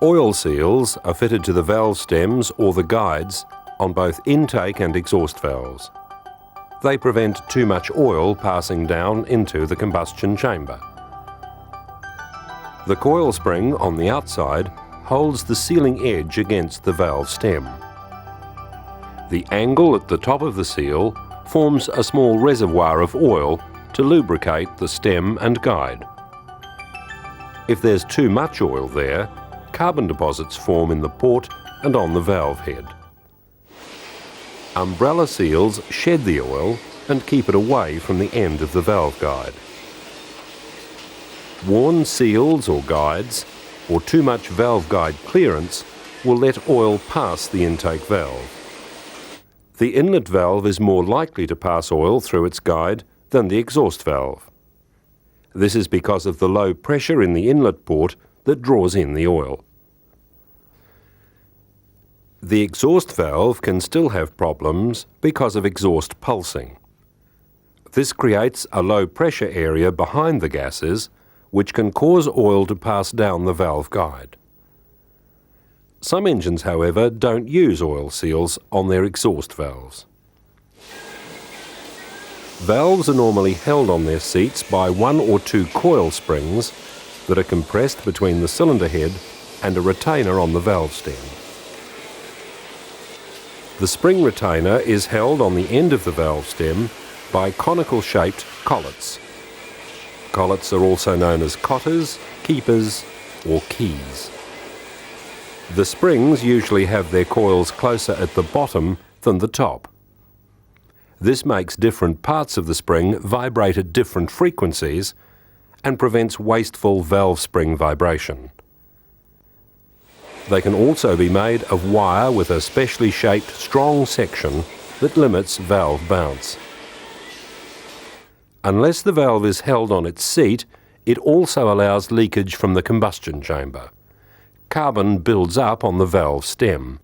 Oil seals are fitted to the valve stems or the guides on both intake and exhaust valves. They prevent too much oil passing down into the combustion chamber. The coil spring on the outside holds the sealing edge against the valve stem. The angle at the top of the seal forms a small reservoir of oil to lubricate the stem and guide. If there's too much oil there, carbon deposits form in the port and on the valve head. Umbrella seals shed the oil and keep it away from the end of the valve guide. Worn seals or guides, or too much valve guide clearance, will let oil pass the intake valve. The inlet valve is more likely to pass oil through its guide than the exhaust valve. This is because of the low pressure in the inlet port that draws in the oil. The exhaust valve can still have problems because of exhaust pulsing. This creates a low pressure area behind the gases, which can cause oil to pass down the valve guide. Some engines, however, don't use oil seals on their exhaust valves. Valves are normally held on their seats by 1 or 2 coil springs that are compressed between the cylinder head and a retainer on the valve stem. The spring retainer is held on the end of the valve stem by conical-shaped collets. Collets are also known as cotters, keepers, or keys. The springs usually have their coils closer at the bottom than the top. This makes different parts of the spring vibrate at different frequencies and prevents wasteful valve spring vibration. They can also be made of wire with a specially shaped strong section that limits valve bounce. Unless the valve is held on its seat, it also allows leakage from the combustion chamber. Carbon builds up on the valve stem.